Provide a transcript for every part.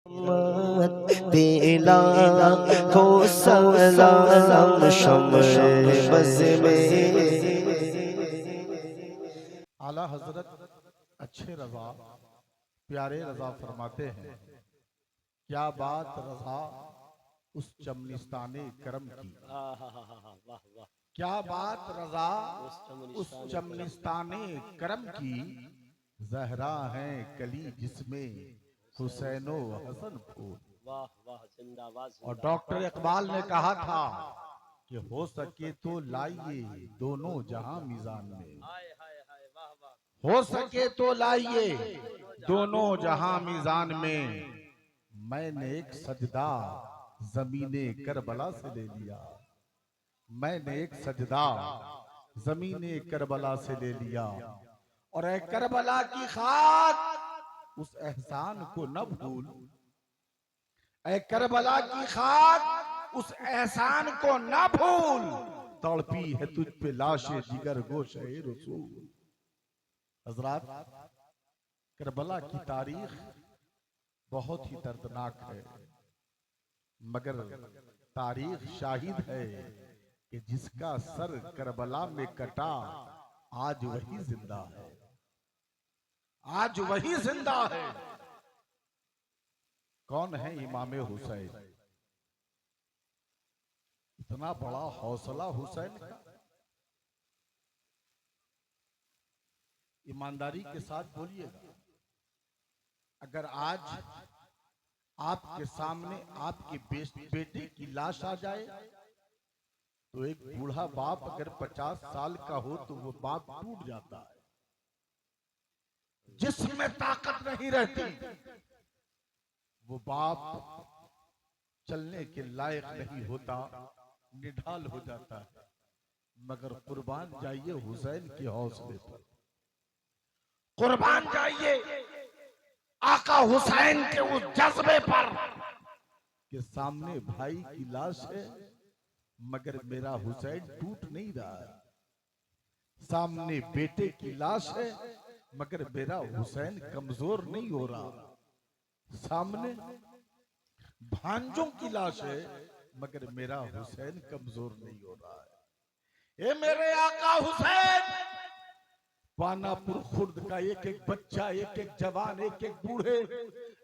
तेला हो सलाम शम्शे बज़ में। आला हजरत अच्छे रजा प्यारे रजा फरमाते हैं, क्या बात रजा उस चमनिस्ताने करम की। क्या बात रजा उस चमनिस्ताने करम की, जहरा है कली जिसमें हुसैनो हसन फूल। वाह वाह, जिंदाबाद और जिंदाबाद। डॉक्टर इकबाल ने कहा था कि हो सके तो लाइए दोनों जहां मीजान में, हाय हाय हाय, वाह वाह। हो सके तो लाइए दोनों जहां मीजान में। मैंने एक सजदा जमीने करबला से ले लिया, मैंने एक सजदा जमीने करबला से ले लिया। और ए करबला की खाक उस एहसान को न भूल, ए करबला की खाक उस एहसान को न भूल। तड़पी है तुझ पे लाशे जिगर गोशे रसूल। हजरात, करबला की तारीख बहुत ही दर्दनाक है, मगर तारीख शाहिद है कि जिसका सर करबला में कटा आज वही जिंदा है, आज वही जिंदा है। कौन है इमाम हुसैन? इतना बड़ा हौसला हुसैन का। ईमानदारी के साथ बोलिएगा, अगर आज आपके सामने आपके बेटे की लाश आ जाए तो एक बूढ़ा बाप अगर 50 साल का हो तो वो बाप टूट जाता है, जिसमें ताकत नहीं रहती वो बाप चलने के लायक नहीं होता, निढाल हो जाता है। मगर कुर्बान जाइए हुसैन के हौसले पर, कुर्बान जाइए आका हुसैन के उस जज्बे पर कि सामने भाई की लाश है मगर मेरा हुसैन टूट नहीं रहा है, सामने बेटे की लाश है मगर मेरा हुसैन कमजोर नहीं हो रहा, सामने भांजों की लाश है मगर मेरा हुसैन कमजोर नहीं हो रहा है। ये मेरे आका हुसैन, पानापुर खुर्द का एक एक बच्चा, एक एक जवान, एक एक बूढ़े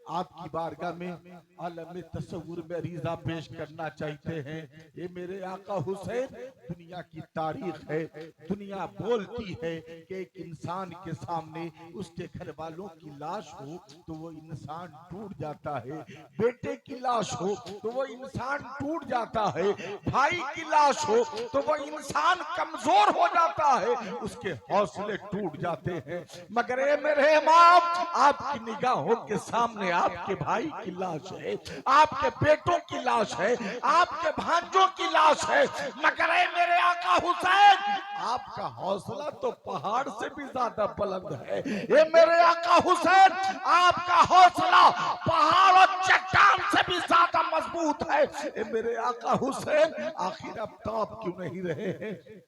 आपकी बारगाह में आलम तसव्वुर में रीज़ा पेश करना चाहते हैं। ये मेरे आका हुसैन, दुनिया की तारीख है, दुनिया बोलती है कि एक इंसान के सामने उसके घर वालों की लाश हो तो वो इंसान टूट जाता है, बेटे की लाश हो तो वो इंसान टूट जाता है, भाई की लाश हो तो वो इंसान कमजोर हो जाता है, उसके हौसले टूट जाते हैं। मगर ये मेरे इमाम, आपकी निगाहों के सामने आपके भाई की लाश है, आपके बेटों की लाश है, आपके भांजों की लाश है, मगर ये मेरे आका हुसैन, आपका हौसला तो पहाड़ से भी ज्यादा बुलंद है। ये मेरे आका हुसैन, आपका हौसला पहाड़ और चट्टान से भी ज्यादा मजबूत है। ये मेरे आका हुसैन, आखिर अब तो आप क्यों नहीं रहे हैं?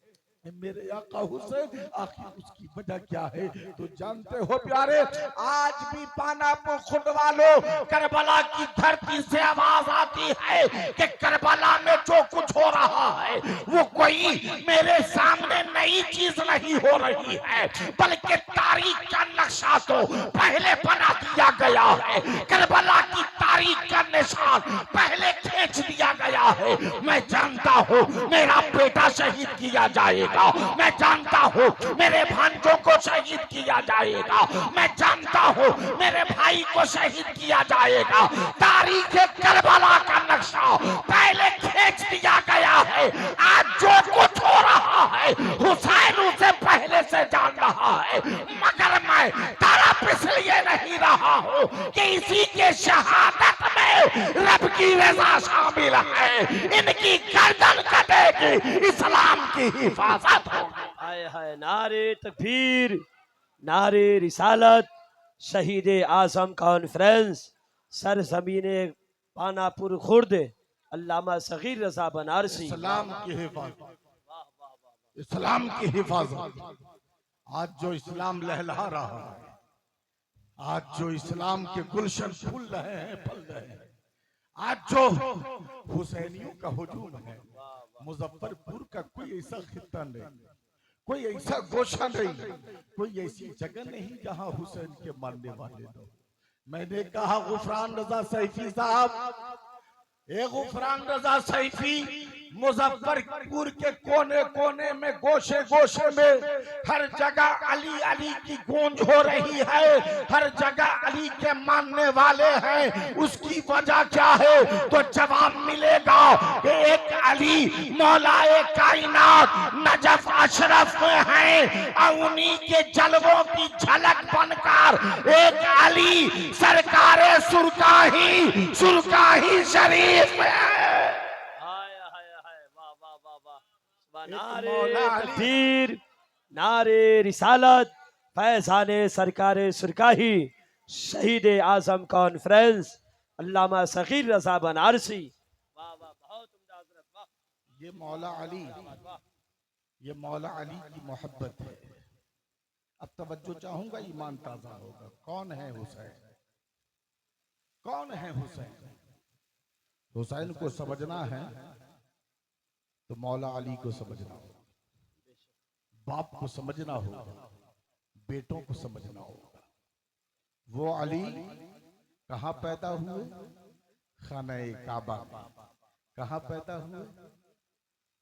मेरे आका हुसैन, आखिर उसकी वजह क्या है? तो जानते हो प्यारे, आज भी पानापुर खुर्द वालों, करबला की धरती से आवाज आती है कि करबला में जो कुछ हो रहा है वो कोई मेरे सामने नई चीज नहीं हो रही है, बल्कि तारीख का नक्शा तो पहले बना दिया गया है, करबला की तारीख का निशान पहले खींच दिया गया है। मैं जानता हूँ मेरा बेटा शहीद किया जाएगा, मैं जानता हूँ मेरे भांजों को शहीद किया जाएगा, मैं जानता हूँ मेरे भाई को शहीद किया जाएगा। तारीख करबला का नक्शा पहले खींच दिया गया है। आज जो कुछ हो रहा है हुसैन उसे पहले से जान रहा है, मगर मैं तड़प इसलिए नहीं रहा हूँ कि इसी के शहादत में रब की रजा शामिल है, इनकी गर्दन कटेगी, इस्लाम की हिफाजत होगी। हाय हाय, नारे तकबीर, नारे रिसालत, शहीद आजम कॉन्फ्रेंस, सर ज़मीने पानापुर खुर्द, अल्लामा सगीर रजा बनारसी। इस्लाम की हिफाजत, इस्लाम की हिफाजत। आज जो इस्लाम लहला रहा है, आज जो इस्लाम के गुलशन फूल रहे हैं, फल रहे हैं, आज जो हुसैनियों का हुजूम है, मुजफ्फरपुर का कोई ऐसा खित्ता नहीं, कोई ऐसा गोशा नहीं, कोई ऐसी जगह नहीं जहां हुसैन के मानने वाले लोग। मैंने कहा गुफरान रजा सैफी साहब, गुफरान रजा सैफी मुजफ्फरपुर के कोने कोने में, गोशे गोशे में हर जगह अली अली की गूंज हो रही है, हर जगह अली के मानने वाले हैं। उसकी वजह क्या है? तो जवाब मिलेगा कि एक अली मौलाए कायनात नजफ अशरफ में है और उन्हीं के जलवों की झलक बनकर एक अली सरकारे सुरकाही शरीफ में। नारे तकबीर, नारे रिसालत, फैज़ाने सरकारे सुरकाही, शहीद आज़म कॉन्फ्रेंस अल्लामा सगीर रज़ा बनारसी। वाह वाह, बहुत उम्दा हज़रत, वाह। ये मौला अली, ये मौला अली की मोहब्बत है। अब तवज्जो चाहूंगा, ईमान ताजा होगा। कौन है हुसैन? कौन है हुसैन? हुसैन को समझना है तो मौला अली को समझना होगा, बाप को समझना होगा, बेटों को समझना होगा। वो अली कहां पैदा हुए? खाना काबा। कहां पैदा हुए?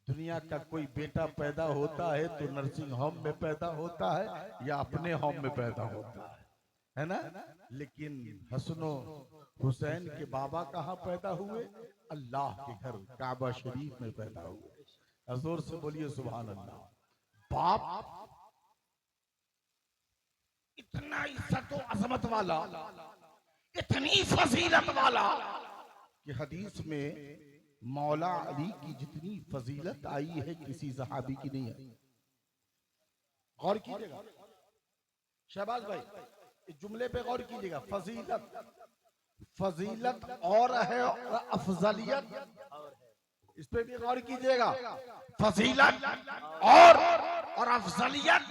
दुनिया का कोई बेटा पैदा होता है तो नर्सिंग होम में पैदा होता है या अपने होम में पैदा होता है ना? लेकिन हसनो हुसैन के बाबा कहां पैदा हुए? अल्लाह के घर काबा शरीफ में पैदा हुए। जोर से बोलिए सुभान अल्लाह। बाप इतना इज्जत और अजमत वाला, इतनी फजीलत वाला कि हदीस में मौला अली की जितनी फजीलत आई है किसी सहाबी की नहीं आई। गौर कीजिएगा शहबाज भाई, इस जुमले पे गौर कीजिएगा। फजीलत, फजीलत और है और अफजलियत, इस पे भी गौर कीजिएगा। फजीलत और अफजलियत,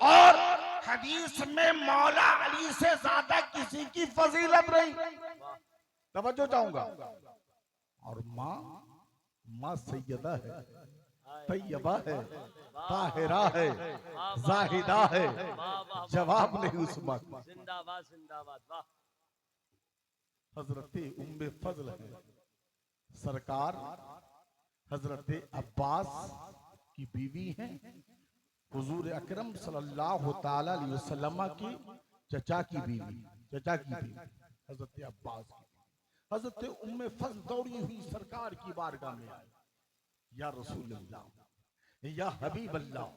और हदीस में मौला अली से ज्यादा किसी की फजीलत नहीं। तवज्जो चाहूंगा। और माँ सैयदा है, तैयबा है, ताहिरा है, जाहिदा है। जवाब नहीं उस माँ का। जिंदाबाद जिंदाबाद, वाह। हजरत उम्मे फजल है सरकार, हजरत अब्बास की बीवी हैं, हुजूर अकरम सल्लल्लाहु ताला अलैहि वसल्लम की चचा की बीवी, चचा की बीवी हजरत अब्बास की। हजरत उम्मे फजल दौड़ी हुई सरकार की बारगाह में आई, या रसूल अल्लाह, या हबीब अल्लाह,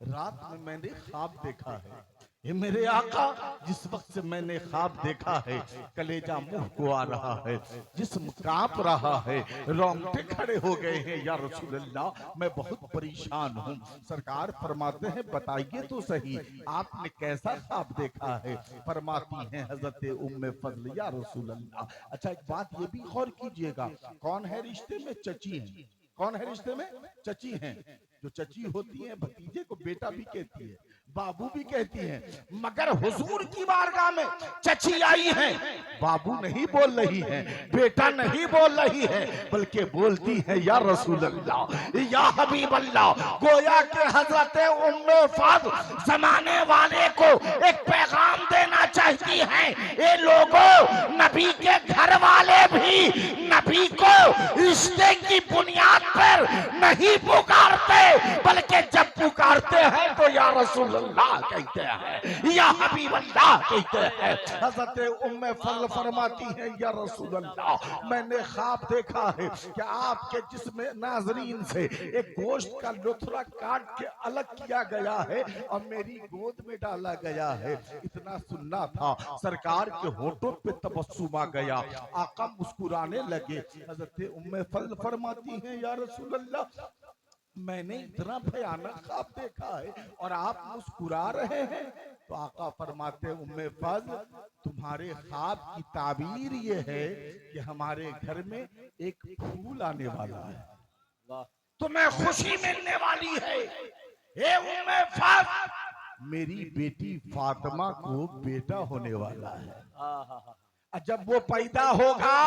रात में मैंने ख्वाब देखा है। ये मेरे आका, जिस वक्त से मैंने ख्वाब देखा है कलेजा मुंह को आ रहा है, जिस्म कांप रहा है, रोंगटे खड़े हो गए हैं। या रसूल अल्लाह, मैं बहुत परेशान हूँ। सरकार फरमाते हैं बताइए तो सही, आपने कैसा ख्वाब देखा है? फरमाती हैं हजरत उम्मे फजल, या रसूल अल्लाह। अच्छा एक बात ये भी गौर कीजिएगा, कौन है रिश्ते में? चची है। कौन है रिश्ते में? चची हैं। जो चची होती है भतीजे को बेटा भी कहती है, बाबू भी कहती है, मगर हुजूर की बारगाह में चची आई है, बाबू नहीं बोल रही है, बेटा नहीं बोल रही है, बल्कि बोलती है या रसूल अल्लाह, या हबीब अल्लाह। गोया के हजरत उम्मे फजल जमाने वाले को एक पैगाम देना चाहती हैं, ये लोगों, नबी के घर वाले भी नबी को रिश्ते की बुनियाद पर नहीं पुकारते, बल्कि जब पुकारते हैं तो या रसूल अल्लाह कहते हैं, या हबीब अल्लाह कहते हैं। हजरत उम्मे फजल फरमाती है या रसूल अल्लाह, मैंने ख्वाब देखा है कि आपके जिस्म नाजरीन से एक गोश्त का लुथरा काट के अलग किया गया है और मेरी गोद में डाला गया है। इतना सुनना था, सरकार के होठों पे तबस्सुम आ गया, आका मुस्कुराने लगे। हजरत उम्मे फजल फरमाती है या रसूल अल्लाह, मैंने इतना भयानक ख्वाब देखा है और आप मुस्कुरा रहे हैं। तो आका फरमाते उम्मे फजल, तुम्हारे ख्वाब की ताबीर ये है कि हमारे घर में एक फूल आने वाला है, तुम्हें खुशी मिलने वाली है। हे उम्मे फजल, मेरी बेटी फातिमा को बेटा होने वाला है। आहा, और जब वो पैदा होगा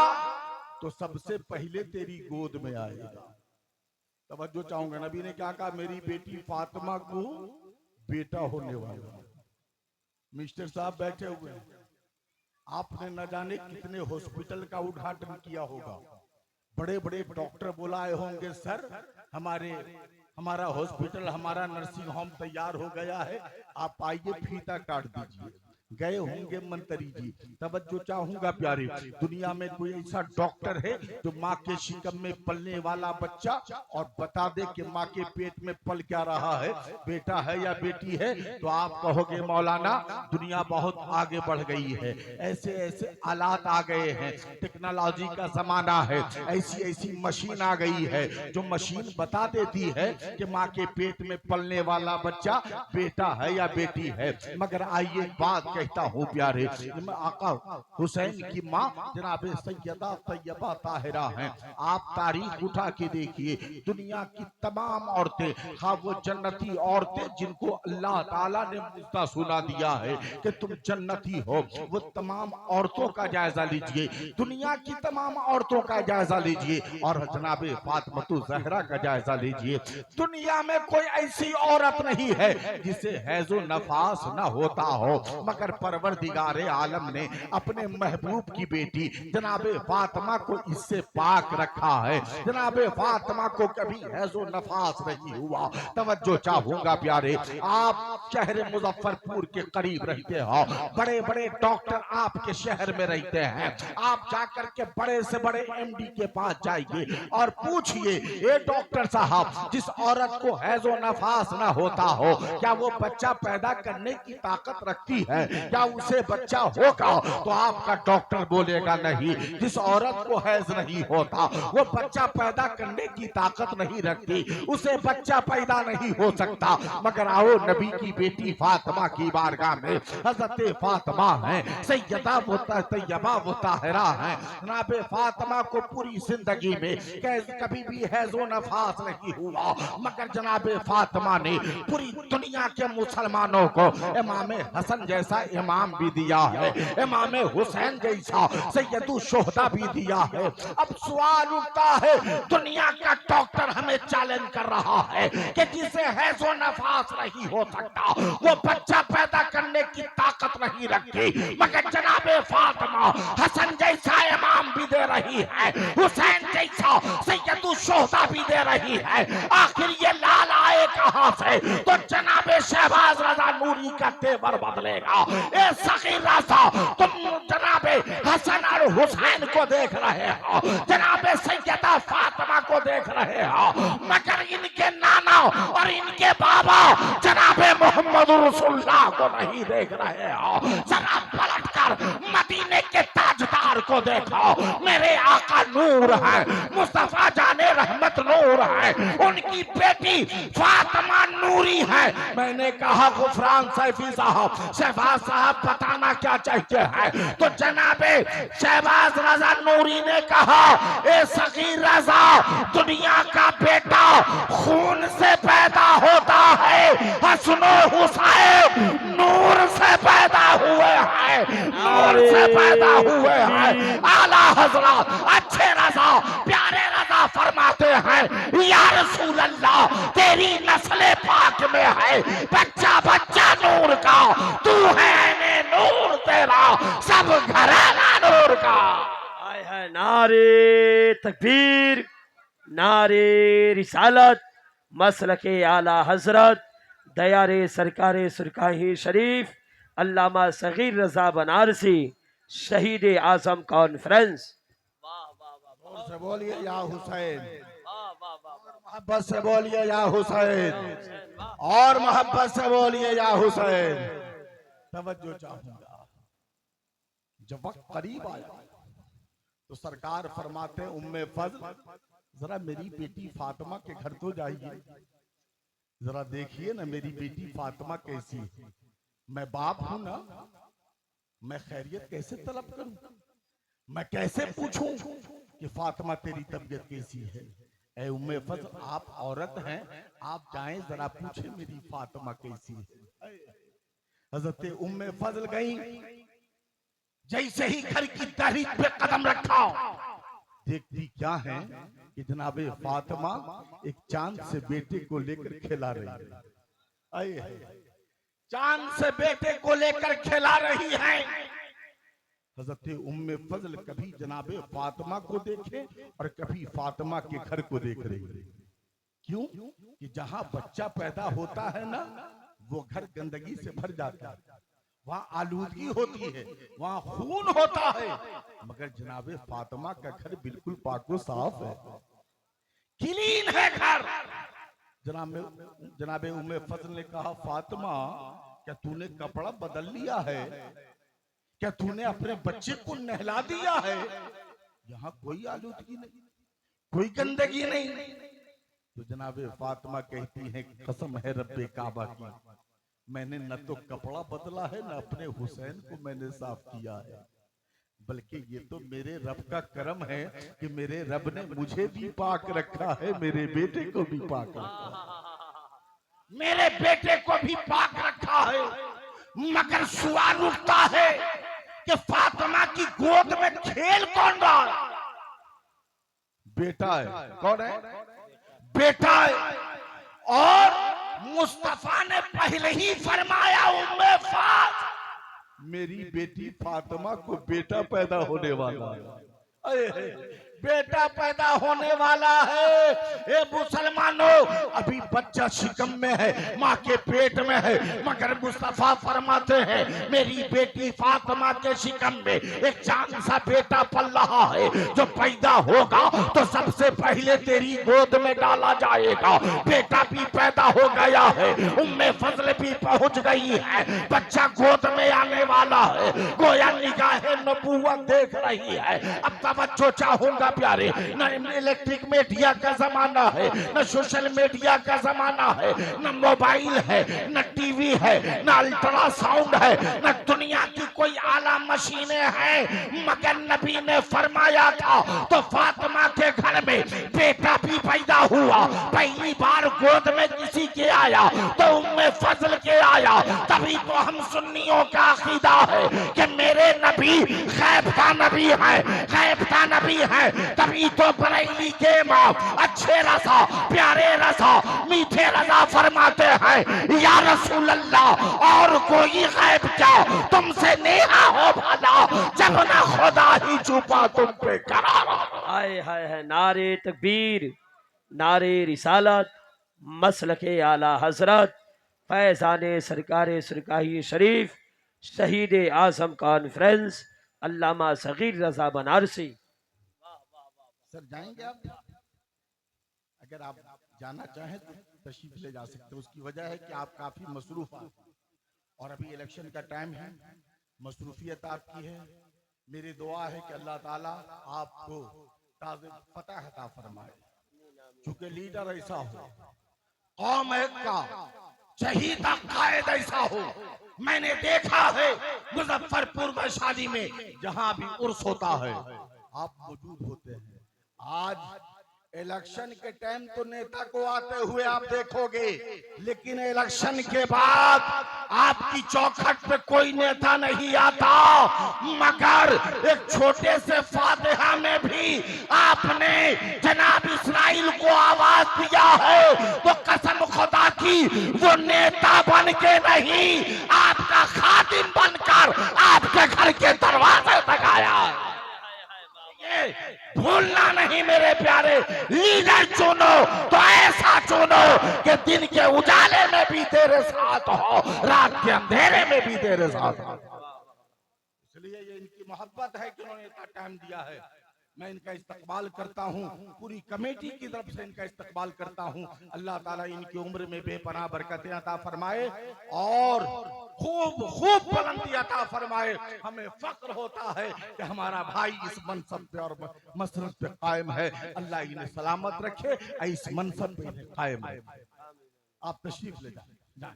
तो सबसे पहले तेरी गोद में आएगा। तवज्जो चाहूंगा, नबी ने क्या कहा? मेरी बेटी फातिमा को बेटा होने वाला है। मिस्टर साहब बैठे हुए हैं, आपने न जाने कितने हॉस्पिटल का उद्घाटन किया होगा, बड़े बड़े डॉक्टर बुलाए होंगे, सर हमारा हॉस्पिटल, हमारा नर्सिंग होम तैयार हो गया है, आप आइए फीता काट दीजिए। गए होंगे मंत्री जी। तवज्जो चाहूंगा प्यारे, दुनिया में कोई ऐसा डॉक्टर है जो माँ के शिकम में पलने वाला बच्चा और बता दे कि माँ के पेट में पल क्या रहा है, बेटा है या बेटी है? तो आप कहोगे मौलाना दुनिया बहुत आगे बढ़ गई है, ऐसे ऐसे आलात आ गए हैं, टेक्नोलॉजी का जमाना है, ऐसी ऐसी मशीन आ गई है जो मशीन बता देती है कि माँ के पेट में पलने वाला बच्चा बेटा है या बेटी है। मगर आइए बात कहता हूँ प्यारे, आका हुसैन की माँ जनाब सैयदा तैयबा ताहिरा हैं। आप तारीख उठा के देखिए, दुनिया की तमाम औरतें, हाँ वो जन्नती औरतें जिनको अल्लाह ताला ने मुफ्ता सुना दिया है कि तुम जन्नती हो, वो तमाम औरतों का जायजा लीजिए, दुनिया की तमाम औरतों का जायजा लीजिए और जनाब फातिमा ज़हरा का जायजा लीजिए। दुनिया में कोई ऐसी औरत नहीं है जिसे हैजो नफास न होता हो, मगर परवरदिगारे आलम ने अपने महबूब की बेटी जनाबे फातिमा को इससे पाक रखा है। जनाबे फातिमा को कभी हैजो नफास नहीं हुआ। तवज्जो चाहूंगा प्यारे, आप शहर मुजफ्फरपुर के करीब रहते हो, बड़े बड़े डॉक्टर आपके शहर में रहते हैं, आप जाकर के बड़े से बड़े एमडी के पास जाइए और पूछिए, ये डॉक्टर साहब जिस औरत को हैजो नफास ना होता हो, क्या वो बच्चा पैदा करने की ताकत रखती है? क्या उसे बच्चा होगा? तो आपका डॉक्टर बोलेगा नहीं। जिस औरत को हैज नहीं होता वो बच्चा पैदा करने की ताकत नहीं रखती, उसे बच्चा पैदा नहीं हो सकता। मगर आओ नबी की बेटी फातिमा की बारगाह में, हजरत फातिमा है, सैयदा तैयबा वो ताहिरा है। जनाब फातिमा को पूरी जिंदगी में कभी भी हैजो नफास नहीं हुआ, मगर जनाब फातिमा ने पूरी दुनिया के मुसलमानों को इमाम हसन जैसा इमाम भी दिया है, इमाम हुसैन जैसा सैयदु शोहदा भी दिया है। अब सवाल उठता है, दुनिया का डॉक्टर हमें चैलेंज कर रहा है कि जिसे हैजो नफास नहीं हो सकता, वो बच्चा पैदा करने की ताकत नहीं रखती, मगर जनाबे फातिमा हसन जैसा इमाम भी दे रही है, हुसैन जैसा सैयदु शोहदा भी दे रही है। आखिर ये लाल आए कहां से? तो जनाबे शहबाज रजा नूरी का तेवर बदलेगा। ए सगीर रजा, तुम जनाबे हसन और हुसैन को देख रहे हो, जनाबे सैयदा फातिमा को देख रहे हो, मगर इनके नाना और इनके बाबा जनाबे मोहम्मद रसूलुल्लाह को नहीं देख रहे हो। जरा पलटकर मदीने के ताजदार को देखो, मेरे आका नूर है, मुस्तफा जाने रहमत नूर है, उनकी बेटी फातिमा नूरी है। मैंने कहा गुफरान सैफी साहब, शहबाज साहब बताना क्या चाहते हैं? तो जनाबे शहबाज रजा नूरी ने कहा, ए सगीर रजा, दुनिया का बेटा खून से पैदा होता है, हसनो हुसैन नूर से पैदा हुए हैं, नूर से पैदा हुए हैं। आला हजरत अच्छे रजा प्यारे रजा फरमाते हैं, या रसूल अल्लाह तेरी नस्ल पाक में है बच्चा बच्चा नूर का, तू है नूर तेरा सब घराना नूर का। आय है नारे तकबीर, नारे रिसालत, मसलके आला हजरत दयारे सरकारे सुरकाही शरीफ अल्लामा सगीर रजा बनारसी शहीद आजम कॉन्फ्रेंस। वाह वाह वाह, से बोलिए या हुसैन, वाह वाह वाह, मोहब्बत से बोलिए या हुसैन, और मोहब्बत से बोलिए या हुसैन। तवज्जो चाहूंगा, जब वक्त करीब आया तो सरकार फरमाते उम्मे फज़ल, जरा मेरी बेटी फातिमा के घर तो जाइए, जरा देखिए ना मेरी बेटी फातिमा कैसी है। मैं बाप हूं ना, मैं खैरियत कैसे तलब करूं, मैं कैसे पूछूं कि फातिमा तेरी तबीयत कैसी है? ए उम्मे फज़ल, आप औरत हैं, आप जाएं जरा पूछे मेरी फातिमा कैसी है। हजरत उम्मे फजल गई, जैसे ही घर की दहलीज पे कदम रखा, देखती क्या है कि जनाबे फातिमा एक चांद से बेटे को लेकर खिला रही है। आए चांद से बेटे को लेकर खिला रही है। हजरत उम्मे फजल कभी जनाबे फातिमा को देखे और कभी फातिमा के घर को देख रही है। क्यों कि जहां बच्चा पैदा होता है ना, वो घर गंदगी से भर जाता है, वहां आलूदगी होती है, वहां खून होता है। मगर जनाबे फातिमा का घर बिल्कुल पाको साफ है, क्लीन है घर। जनाबे उम्मे फजल ने कहा, फातिमा क्या तूने कपड़ा बदल लिया है? क्या तूने अपने बच्चे को नहला दिया है? यहाँ कोई आलूदगी नहीं, कोई गंदगी नहीं। तो जनाबे फातिमा कहती है, कसम है रब्बे काबा की, मैंने न तो कपड़ा बदला है, न अपने हुसैन को मैंने साफ किया है, बल्कि ये तो मेरे रब का करम है कि मेरे रब ने मुझे भी पाक रखा है, मेरे बेटे को भी पाक रखा है, मेरे बेटे को भी पाक रखा है। मगर सवाल उठता है कि फातिमा की गोद में खेल कौन रहा है? बेटा है। कौन है? बेटा है। और मुस्तफा ने पहले ही फरमाया, उम्मे फात, मेरी बेटी फातिमा को बेटा पैदा होने वाला है। बेटा पैदा होने वाला है। ए मुसलमानों, अभी बच्चा शिकम में है, माँ के पेट में है, मगर मुस्तफा फरमाते हैं मेरी बेटी फातिमा के शिकम में एक चांद सा बेटा पल रहा है, जो पैदा होगा तो सबसे पहले तेरी गोद में डाला जाएगा। बेटा भी पैदा हो गया है, उम्मे फजल भी पहुंच गई है, बच्चा गोद में आने वाला है, गोया निगाहे नबूवत देख रही है। अब तवज्जो चाहूंगा प्यारे, न इलेक्ट्रिक मीडिया का जमाना है, न सोशल मीडिया का जमाना है, न मोबाइल है, न टीवी है, न अल्ट्रासाउंड है, न दुनिया की कोई आला मशीनें हैं, मगर नबी ने फरमाया था तो फातिमा के घर में बेटा भी पैदा हुआ। पहली बार गोद में किसी के आया तो उम्मे फजल के आया। तभी तो हम सुन्नियों का अकीदा है कि मेरे नबी गैब का नबी है, गैब का नबी है। तभी तो बरेली के इमाम अच्छे रसा, प्यारे रसा, मीठे रजा फरमाते हैं, या रसूल अल्लाह, और कोई गैब क्या तुमसे नेहा हो भला, जब ना खुदा ही छुपा तुम पे करार। हाय हाय है, नारे तकबीर, नारे रिसालत, मसलके आला हजरत, फैजाने सरकारे सरकाही शरीफ, शहीद आजम कॉन्फ्रेंस अल्लामा सगीर रजा बनारसी। सर जाएंगे आप? अगर आप जाना चाहें तो तशरीफ ले जा सकते हैं। उसकी वजह है कि आप काफी मसरूफ हैं और अभी इलेक्शन का टाइम है, मसरूफियत आपकी है। मेरी दुआ है कि अल्लाह ताला आपको ताज़े फतह अता फरमाए, चूंकि लीडर ऐसा हो, कौम का शहीदा कायद ऐसा हो। मैंने देखा है मुजफ्फरपुर में शादी में जहां भी उर्स होता है आप मौजूद होते हैं। आज इलेक्शन के टाइम तो नेता को आते हुए आप देखोगे, लेकिन इलेक्शन के बाद आपकी चौखट पे कोई नेता नहीं आता। मगर एक छोटे से फातिहा में भी आपने जनाब इस्राइल को आवाज दिया है, तो कसम खुदा की वो नेता बन के नहीं, आपका खादिम बनकर आपके घर के दरवाजे तक आया। भूलना नहीं मेरे प्यारे, लीडर चुनो तो ऐसा चुनो कि दिन के उजाले में भी तेरे साथ हो, रात के अंधेरे में भी तेरे साथ हो। इसलिए ये इनकी मोहब्बत है कि उन्होंने इतना टाइम दिया है। मैं इनका इस्तकबाल करता हूँ, पूरी कमेटी की तरफ से इनका इस्तकबाल करता हूँ। अल्लाह ताला इनकी उम्र में बेपनाह बरकतें अता फरमाए और खूब खूब बुलंदी अता फरमाए। हमें फक्र होता है कि हमारा भाई इस मनसब पे और मसरत पे कायम है। अल्लाह इन्हें सलामत रखे, इस मनसब पे इन्हें कायम है। आप तशरीफ ले जाए,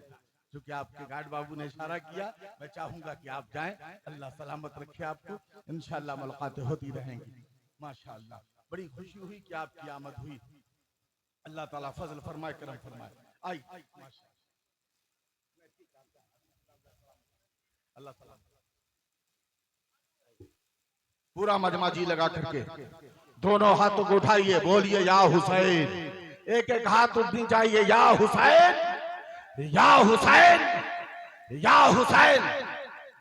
क्योंकि आपके गार्ड बाबू ने इशारा किया, मैं चाहूंगा कि आप जाएं। अल्लाह सलामत रखे आपको, इंशाअल्लाह मुलाकातें होती रहेंगी। माशाअल्लाह, बड़ी खुशी हुई कि आपकी आमद हुई। अल्लाह ताला फजल फरमाए, करम फरमाए। आई अल्लाह सलाम। पूरा मजमा जी लगा करके दोनों हाथों को उठाइए, बोलिए या हुसैन। एक एक हाथ उठनी चाहिए, या हुसैन, या हुसैन, या हुसैन।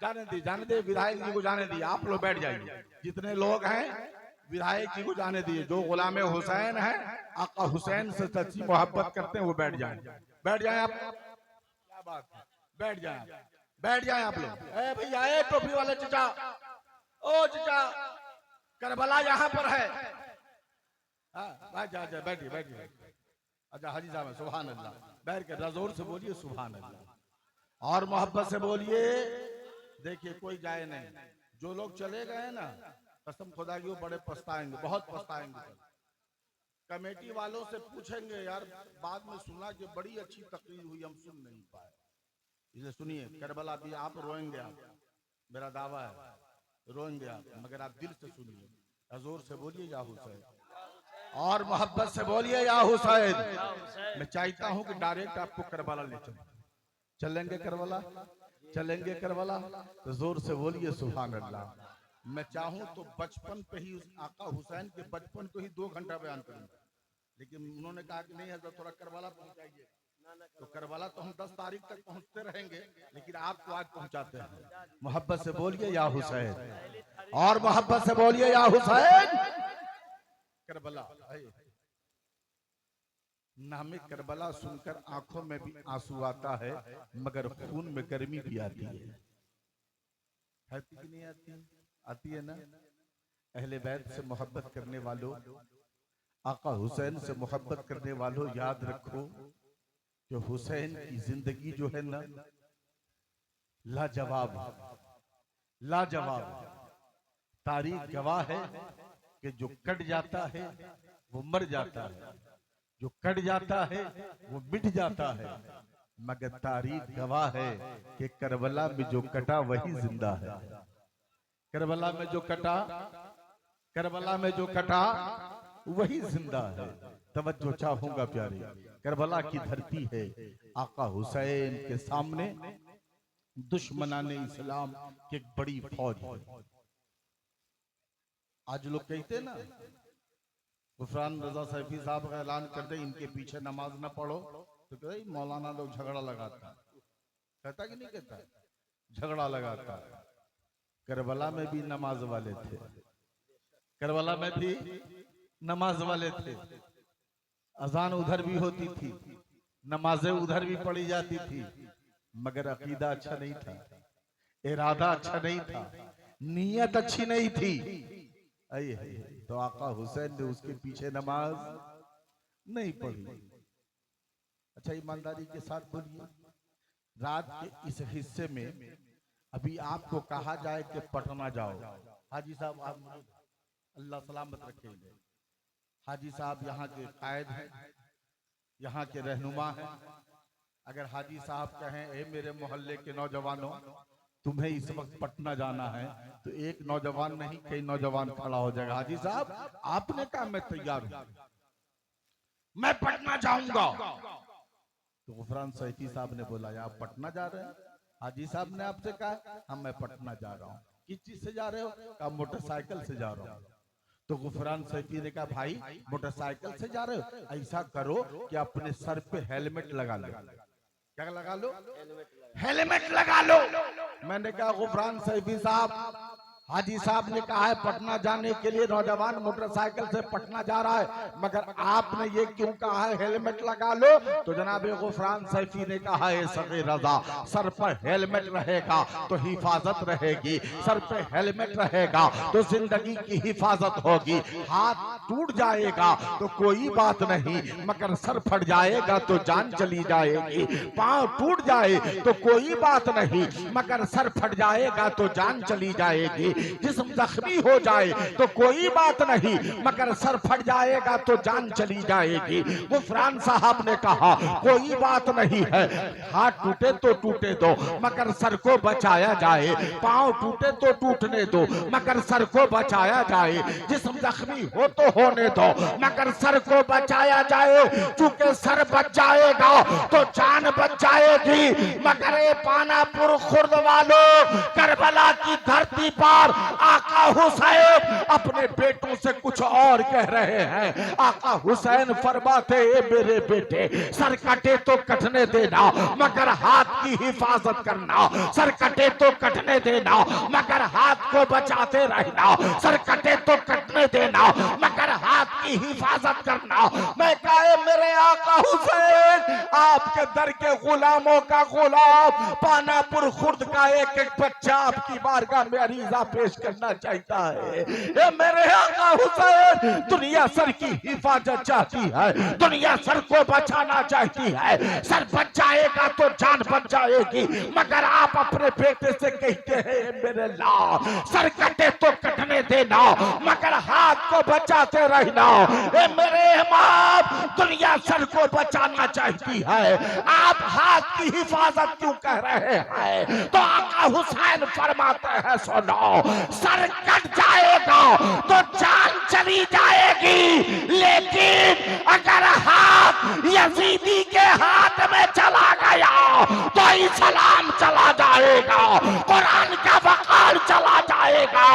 जाने दे विधायक जी को जाने दिए, आप लोग बैठ जाइए। जितने लोग हैं विधायक जी को जाने दिए। जो गुलामे हुसैन है, आका हुसैन से सच्ची मोहब्बत करते हैं, वो बैठ जाएं। बैठ जाएं आप। क्या बात है, बैठ जाएं, बैठ जाएं आप लोग। ए भैया, ए टोपी वाले चचा, ओ चचा, करबला यहाँ पर है। बैठ जा, बैठिए बैठिए। अच्छा हाजी साहब, सुभान अल्लाह। बैठ के जोर से बोलिए सुभान अल्लाह, और मोहब्बत से बोलिए। देखिए कोई जाए नहीं, जो लोग चले गए ना, कसम खुदा की वो बड़े पछताएंगे, बहुत पछताएंगे। कमेटी वालों से पूछेंगे, यार बाद में सुना कि बड़ी अच्छी तकरीर हुई, हम सुन नहीं पाए। इसलिए सुनिए, करबला भी आप रोएंगे, आप, मेरा दावा है रोएंगे आप, मगर आप दिल से सुनिए, जोर से बोलिए या हुसैन, और मोहब्बत से बोलिए या हुसैन। मैं चाहता हूं कि डायरेक्ट आपको करबला ले चले। चलेंगे करबला, चलेंगे करबला, तो जोर से बोलिए सुभान अल्लाह। मैं चाहूं तो बचपन पे ही उस आका हुसैन के बचपन को ही 2 घंटा बयान करूंगा, लेकिन उन्होंने कहा कि नहीं हजरत थोड़ा करबला पहुंचाइए। तो करबला तो हम 10 तारीख तक पहुंचते रहेंगे, लेकिन आपको आज पहुंचाते हैं। मोहब्बत से बोलिए या हुसैन, और मोहब्बत से बोलिए या हुसैन। करबला, नामे करबला सुनकर आंखों में भी आंसू आता है, मगर खून में गर्मी भी आती है कि नहीं आती? आती है ना। अहले बैत से मोहब्बत करने वालों, आका हुसैन से मोहब्बत करने वालों, याद रखो कि हुसैन की जिंदगी जो है ना, लाजवाब, लाजवाब। तारीख गवाह है कि जो कट जाता है वो मर जाता है, जो कट जाता है वो मिट जाता है, मगर तारीख गवाह है कि करबला में जो कटा वही जिंदा है। करबला में जो कटा, करबला में जो कटा वही जिंदा है। तवज्जो चाहूंगा प्यारे, करबला की धरती है, आका हुसैन के सामने दुश्मनाने इस्लाम की एक बड़ी फौज है। आज लोग कहते ना, गुफरान रजा सैफी साहब का ऐलान कर दे इनके पीछे नमाज ना पढ़ो, तो कहे मौलाना लोग झगड़ा लगाता, कहता कि नहीं कहता? झगड़ा लगाता। करबला में भी नमाज वाले थे, करबला में भी नमाज वाले थे। अजान उधर भी होती थी, नमाजें उधर भी पढ़ी जाती थी, मगर अकीदा अच्छा नहीं था, इरादा अच्छा नहीं था, नीयत अच्छी नहीं थी। तो आका हुसैन ने उसके पीछे नमाज नहीं पढ़ी। अच्छा ईमानदारी के साथ बोलिए, रात के इस हिस्से में अभी आपको कहा जाए कि पटना जाओ, हाजी साहब आप अल्लाह सलामत रखेंगे, हाजी साहब यहाँ के कायद हैं, यहाँ के रहनुमा हैं। अगर हाजी साहब कहें ए मेरे मोहल्ले के नौजवानों तुम्हें इस वक्त पटना जाना है, तो एक नौजवान नहीं कई नौजवान खड़ा हो जाएगा। हाजी साहब आपने कहा मैं तैयार हूं, मैं पटना जाऊंगा। तो गुफरान सैफी साहब ने बोला आप पटना जा रहे हैं? हाजी साहब ने आपसे कहा हम मैं पटना जा रहा हूँ। किस चीज से जा रहे हो? कहा मोटरसाइकिल से जा रहा हूँ। तो गुफरान सैफी ने कहा भाई मोटरसाइकिल से जा रहे हो, ऐसा करो कि अपने सर पे हेलमेट लगा लो। क्या लगा लो? हेलमेट लगा लो। मैंने कहा गुफरान सैफी साहब, हाजी साहब ने कहा है पटना जाने के लिए नौजवान मोटरसाइकिल से पटना जा रहा है, मगर आपने ये क्यों कहा है हेलमेट लगा लो? तो जनाब गुफरान सैफी ने कहा है सगे रजा, सर पर हेलमेट रहेगा तो हिफाजत रहेगी, सर पे हेलमेट रहेगा तो जिंदगी की हिफाजत होगी। हाथ टूट जाएगा तो कोई बात नहीं, मगर सर फट जाएगा तो जान चली जाएगी। पांव टूट जाए तो कोई बात नहीं, मगर सर फट जाएगा तो जान चली जाएगी। जिस्म जख्मी हो जाए तो कोई बात नहीं, मगर सर फट जाएगा तो जान चली जाएगी। गुफरान साहब ने कहा कोई बात नहीं है, हाथ टूटे तो टूटे दो मगर सर को बचाया जाए, पांव टूटे तो टूटने दो मगर सर को बचाया जाए, जिस्म जख्मी हो तो होने दो मगर सर को बचाया जाए। चूंकि सर बच जाएगा तो जान बच जाएगी। मगर ये पानापुर खुर्द वालों, करबला की धरती पर आका हुसैन अपने बेटों से कुछ और कह रहे हैं। आका हुसैन फरमाते मेरे बेटे, सर कटे तो कटने देना मगर हाथ की हिफाजत करना, सर कटे तो कटने देना मगर हाथ को बचाते रहना, सर कटे तो कटने देना मगर हाथ की हिफाजत करना। मैं कहे मेरे आका हुसैन, आपके दर के गुलामों का गुलाम पानापुर खुर्द का एक एक बच्चा आपकी बारगाह में अरीजा पेश करना चाहता है। ये मेरे आका हुसैन, दुनिया सर की हिफाजत चाहती है, दुनिया सर को बचाना चाहती है। सर बच जाएगा तो जान बच जाएगी, मगर आप अपने बेटे से कहते हैं मेरे लाल, सर कटे तो कटने देना मगर हाथ को बचाते रहना। ए मेरे इमाम, दुनिया सर को बचाना चाहती है, आप हाथ की हिफाजत क्यों कह रहे हैं? तो आका हुसैन फरमाते हैं सुनो, सर कट जाएगा तो जान चली जाएगी, लेकिन अगर हाथ यजीदी के हाथ में चला गया तो इस्लाम चला जाएगा, कुरान का वक़ार चला जाएगा।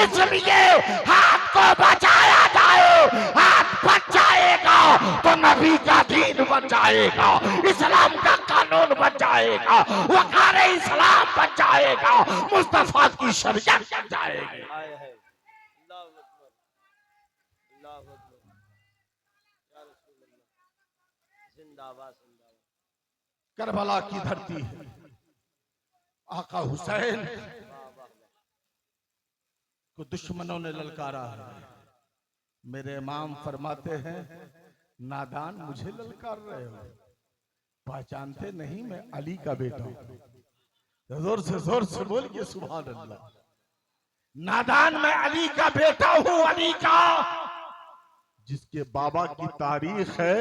इसलिए हाथ को बचाया जाए, हाथ बच जाएगा तो नबी का दीन बच जाएगा, इस्लाम का कानून बच जाएगा, वक़ार इस्लाम बच जाएगा, मुस्तफा की शरीयत बच जाएगी। करबला की धरती है, आका हुसैन को दुश्मनों ने ललकारा है। मेरे इमाम फरमाते हैं नादान मुझे ललकार रहे हो, पहचानते नहीं मैं अली का बेटा हूं। जोर से बोलिए सुभान अल्लाह। नादान मैं अली का बेटा हूं, अली का, जिसके बाबा की तारीख है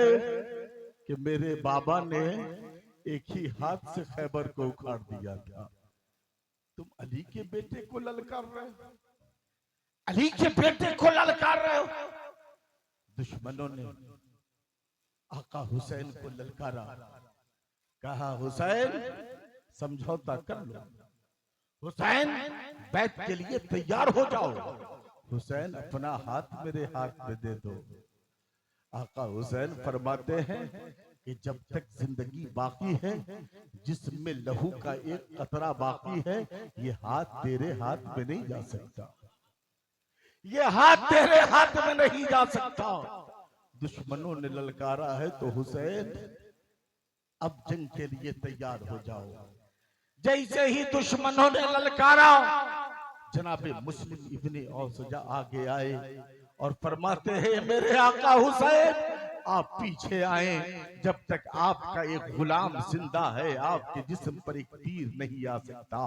कि मेरे बाबा ने एक ही हाथ से खैबर को उखाड़ दिया था। तुम अली के बेटे को ललकार रहे हो, अली के बेटे को ललकार रहे हो। दुश्मनों ने आका हुसैन को ललकारा, कहा हुसैन समझौता कर लो, हुसैन बैत के लिए तैयार हो जाओ, हुसैन अपना हाथ मेरे हाथ में दे दो। आका हुसैन फरमाते हैं कि जब तक जिंदगी बाकी है, जिसमें लहू का एक कतरा बाकी है, ये हाथ तेरे हाथ में नहीं जा सकता, ये हाथ तेरे हाथ में नहीं जा सकता। दुश्मनों ने ललकारा है तो हुसैन अब जंग के लिए तैयार हो जाओ। जैसे ही दुश्मनों ने ललकारा, जनाबे मुस्लिम इब्ने औसजा आगे आए और फरमाते हैं मेरे आका हुसैन आप पीछे आए, जब तक आपका एक गुलाम जिंदा है आपके जिस्म पर एक तीर नहीं आ सकता।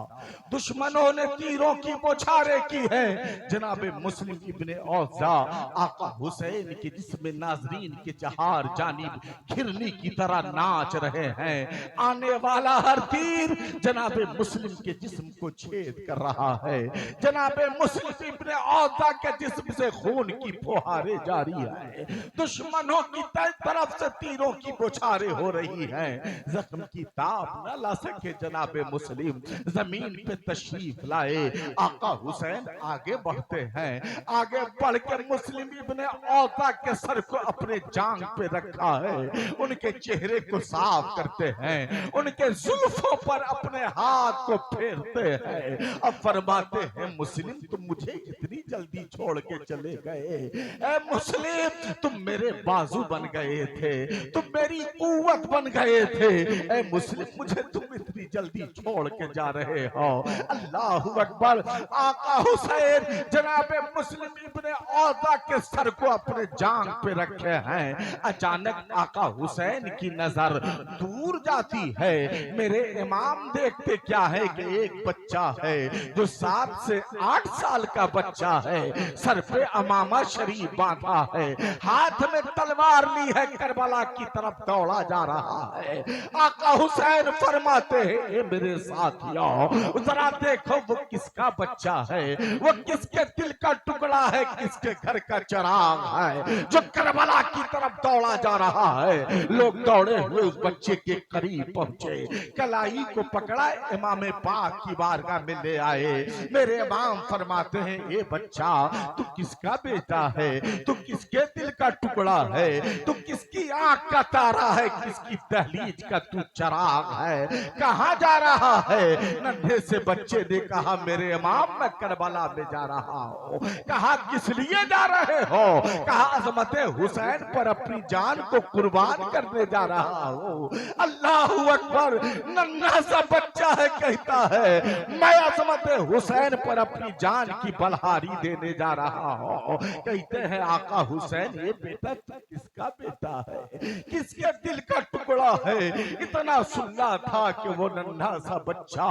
दुश्मनों ने तीरों की बौछारें की है। जनाबे मुस्लिम इब्ने औजा आका हुसैन के जिस्म नाजरीन के जहार जानिब खिरनी की तरह नाच रहे हैं। आने वाला हर तीर जनाबे मुस्लिम के जिस्म को छेद कर रहा है। जनाबे मुस्लिम इब्ने औजा के जिस्म से खून की फुहारें जारी है। दुश्मनों की तरफ से तीरों की बौछारें हो रही हैं। जख्म की ताप न ला सके जनाबे मुस्लिम जमीन पे तशरीफ लाए। आका हुसैन आगे बढ़ते हैं। आगे बढ़ के मुस्लिम इब्ने औता के सर को अपने जांग पे रखा है। उनके चेहरे को साफ करते हैं, उनके जुल्फों पर अपने हाथ को फेरते हैं। अब फरमाते हैं मुस्लिम तुम मुझे इतनी जल्दी छोड़ के चले गए, ऐ मुस्लिम तुम मेरे बाजू बन गए थे, तुम मेरी कुव्वत बन गए थे। ए मुस्लिम, मुझे तुम इतनी जल्दी छोड़ के जा रहे हो। अल्लाह अकबर। आका हुसैन जनाबे मुस्लिम इब्ने औदा के सर को अपने जांग पे रखे हैं। अचानक आका हुसैन की नजर दूर जाती है। मेरे इमाम देखते क्या है कि एक बच्चा है जो 7 से 8 साल का बच्चा है, सर पे अमामा शरीफ बांधा है, हाथ में तलवार ली है, करबला की तरफ दौड़ा जा रहा है। आका हुसैन फरमाते हैं, ए मेरे साथियों, जरा देखो वो किसका बच्चा है, वो किसके दिल का टुकड़ा है, किसके घर का चिराग है जो करबला की तरफ दौड़ा जा रहा है। लोग दौड़े हुए उस बच्चे के करीब पहुंचे, कलाई को पकड़ा, इमाम पाक की बारगाह में ले आए। मेरे इमाम फरमाते हैं, ये बच्चा तू किसका बेटा है, तू किसके दिल का टुकड़ा है, तू किसकी आंख का तारा है, किसकी दहलीज का तू चिराग है, कहां जा रहा है? नन्हे से बच्चे ने कहा, मेरे इमाम मैं करबला में जा रहा हूं। कहा किस लिए जा रहे हो? कहा अजमत हुसैन पर अपनी जान को कुर्बान करने जा रहा हूं। अल्लाह अकबर। नन्हा सा बच्चा है, कहता है मैं अजमत हुसैन पर अपनी जान की बलहारी देने जा रहा हूं। कहते हैं आका हुसैन, ये बेटा किसका बेटा है, किसके दिल का टुकड़ा है? इतना सुनना था कि वो नन्हा सा बच्चा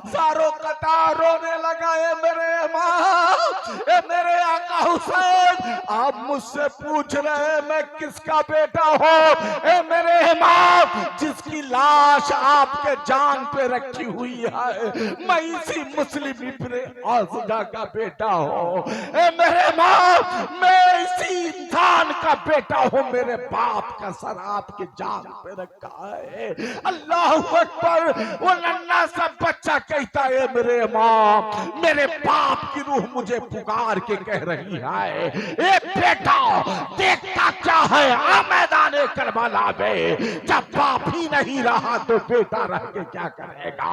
सारों कतार रोने लगा। मेरे आका हुसैन, आप मुझसे पूछ रहे मैं किसका बेटा हूँ? मेरे इमाम, जिसकी लाश आपके जान पे रखी हुई है, मैं इसी मुस्लिम इब्ने औदा का बेटा हूँ। मेरे इमाम, मैं इसी इंसान का बेटा हूँ, मेरे बाप का सर आपके जान पे रखा है। अल्लाह अकबर। वो नन्हा सा बच्चा कहता है, मेरे इमाम, मेरे बाप की रूह मुझे पुकार के कह रही है, ए बेटा देखता क्या है आ मैदाने करबला में, जब बाप ही नहीं रहा तो बेटा रह के क्या करेगा?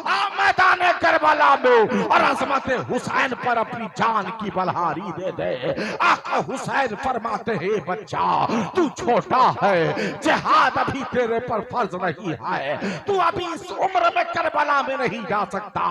आ मैदाने करबला में और अजमत हुसैन पर अपनी जान की बलहारी दे दे। आका हुसैन फरमाते हैं, बच्चा तू छोटा है, जिहाद अभी तेरे पर फर्ज नहीं है, तू अभी इस उम्र में करबला में नहीं जा सकता।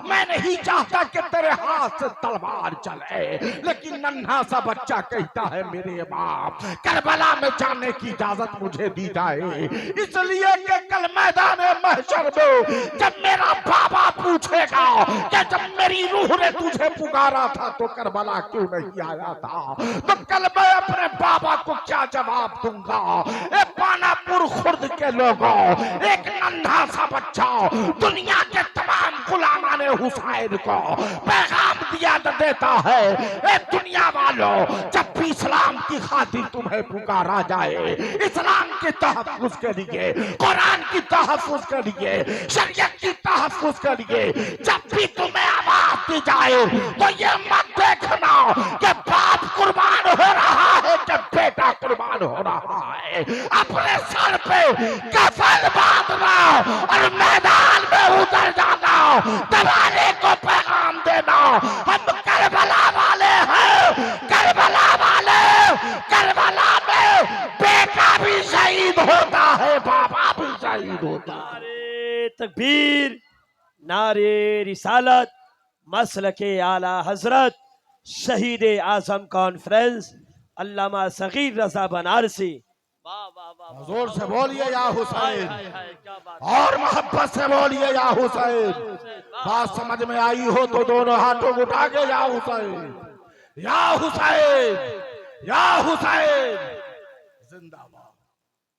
मैं नहीं चाहता कि तेरे हाथ से तलवार चले, लेकिन नन्हा सा बच्चा कहता है, मेरे बाप करबला में जाने की इजाजत मुझे दी जाए, इसलिए कि कल मैदान महशर में जब मेरा बाबा पूछेगा कि जब मेरी रूह ने तुझे पुकारा था तो करबला क्यों नहीं आया था, तो कल मैं अपने बाबा को क्या जवाब दूंगा? पानापुर खुर्द के लोगों, एक नन्हा सा बच्चा दुनिया के तमाम गुलामा ने हुसैन को पैगाम दिया देता है, ए दुनिया वालों, जब भी इस्लाम की खातिर तुम्हें पुकारा जाए, इस्लाम के तहफ्फुज़ के लिए, कुरान की तहफ्फुज़ के लिए, शरीयत की तहफ्फुज़ के लिए जब भी तुम्हें आवाज दी जाए तो ये मत देखना कि बाप कुर्बान हो रहा है कि बेटा कुर्बान हो रहा है। अपने सर पे कफन बांधना और मैदान में उतर जाना, दबाने को पैगाम देना। हम करबला वाले हैं, करबला वाले, करबला में बेटा भी शहीद होता है, बाबा भी शहीद होता है। नारे तकबीर, नारे रिसालत, मसलके आला हजरत, शहीद आजम कॉन्फ्रेंस अल्लामा सगीर रजा बनारसी। वाह वाह वाह, जोर से बोलिए या हुसैन, क्या बात, और मोहब्बत से बोलिए या हुसैन। बात समझ में आई हो तो दोनों हाथों को उठा के या हुसैन, या हुसैन, या हुसैन जिंदाबाद।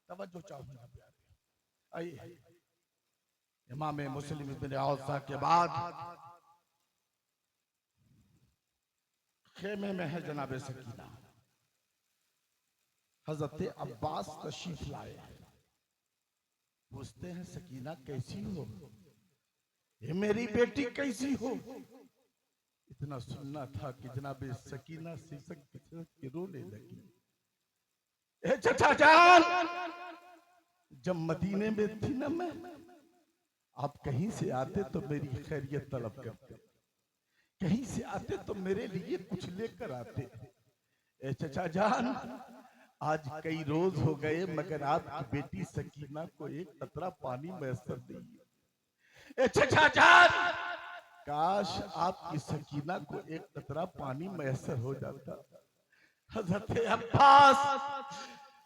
तवज्जो चाहूंगा प्यारे। आइए, इमाम मुस्लिम इब्ने औसा के बाद खेमे में है जनाब सकीना। हजरत अब्बास तशरीफ लाए, पूछते हैं सकीना कैसी हो, ये मेरी बेटी कैसी हो? इतना सुनना था कि जनाब सकीना सिसक के रोने लगी। ए चचा जान, जब मदीने में थी ना मैं, आप कहीं से आते तो मेरी खैरियत तलब करते, कहीं से आते तो मेरे लिए कुछ लेकर आते। ए चचा जान, आज कई रोज हो गए मगर आपकी बेटी सकीना को एक कतरा पानी मैसर नहीं है। ए चचा जान, काश आपकी सकीना को एक कतरा पानी मैसर हो जाता। हजरत अब्बास